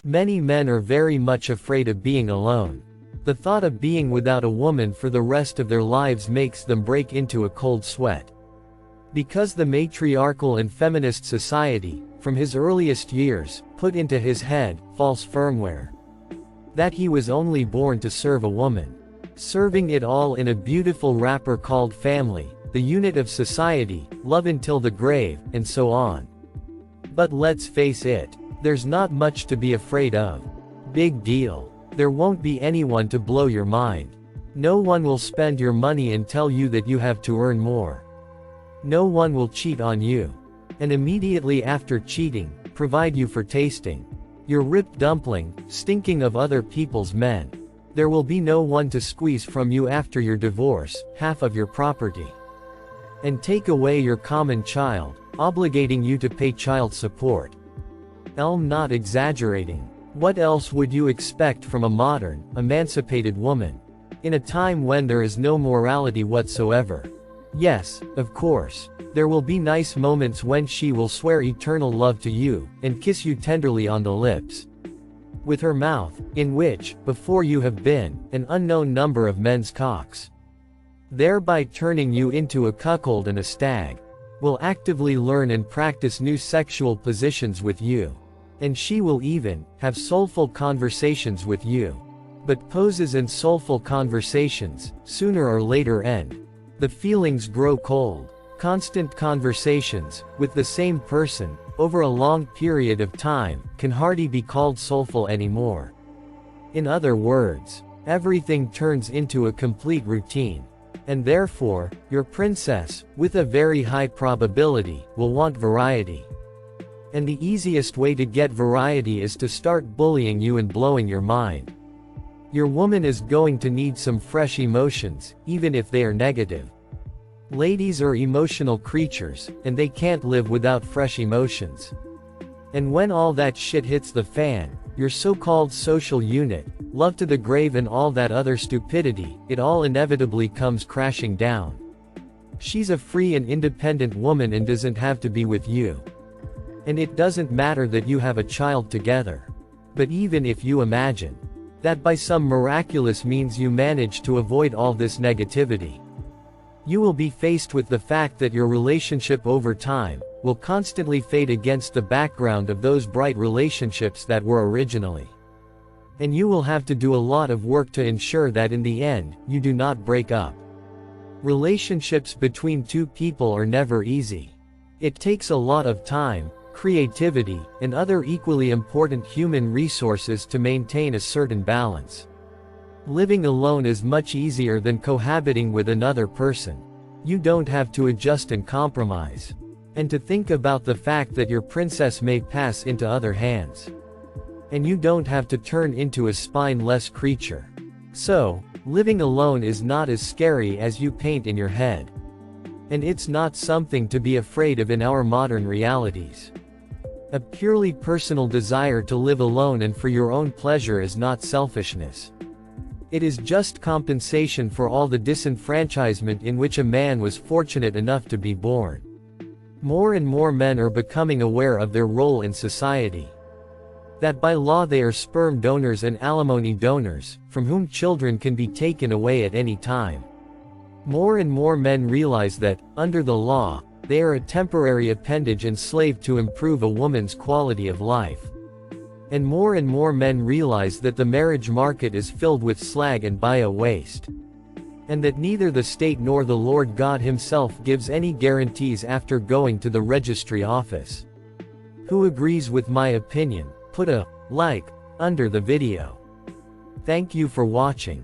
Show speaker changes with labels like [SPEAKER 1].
[SPEAKER 1] Many men are very much afraid of being alone. The thought of being without a woman for the rest of their lives makes them break into a cold sweat. Because the matriarchal and feminist society, from his earliest years, put into his head false firmware that he was only born to serve a woman, serving it all in a beautiful wrapper called family, the unit of society, love until the grave, and so on. But let's face it, there's not much to be afraid of. Big deal. There won't be anyone to blow your mind. No one will spend your money and tell you that you have to earn more. No one will cheat on you. And immediately after cheating, provide you for tasting. Your ripped dumpling, stinking of other people's men. There will be no one to squeeze from you after your divorce, half of your property. And take away your common child, obligating you to pay child support. I'm not exaggerating. What else would you expect from a modern, emancipated woman? In a time when there is no morality whatsoever. Yes, of course. There will be nice moments when she will swear eternal love to you, and kiss you tenderly on the lips. With her mouth, in which, before you have been, an unknown number of men's cocks. Thereby turning you into a cuckold and a stag. Will actively learn and practice new sexual positions with you. And she will even, have soulful conversations with you. But poses and soulful conversations, sooner or later end. The feelings grow cold. Constant conversations, with the same person, over a long period of time, can hardly be called soulful anymore. In other words, everything turns into a complete routine. And therefore, your princess, with a very high probability, will want variety. And the easiest way to get variety is to start bullying you and blowing your mind. Your woman is going to need some fresh emotions, even if they are negative. Ladies are emotional creatures, and they can't live without fresh emotions. And when all that shit hits the fan, your so-called social unit, love to the grave and all that other stupidity, it all inevitably comes crashing down. She's a free and independent woman and doesn't have to be with you. And it doesn't matter that you have a child together. But even if you imagine that by some miraculous means you manage to avoid all this negativity, you will be faced with the fact that your relationship over time will constantly fade against the background of those bright relationships that were originally. And you will have to do a lot of work to ensure that in the end, you do not break up. Relationships between two people are never easy. It takes a lot of time, creativity, and other equally important human resources to maintain a certain balance. Living alone is much easier than cohabiting with another person. You don't have to adjust and compromise. And to think about the fact that your princess may pass into other hands. And you don't have to turn into a spineless creature. So, living alone is not as scary as you paint in your head. And it's not something to be afraid of in our modern realities. A purely personal desire to live alone and for your own pleasure is not selfishness. It is just compensation for all the disenfranchisement in which a man was fortunate enough to be born. More and more men are becoming aware of their role in society. That by law they are sperm donors and alimony donors, from whom children can be taken away at any time. More and more men realize that, under the law, they are a temporary appendage and slave to improve a woman's quality of life. And more men realize that the marriage market is filled with slag and bio-waste. And that neither the state nor the Lord God himself gives any guarantees after going to the registry office. Who agrees with my opinion, put a like under the video. Thank you for watching.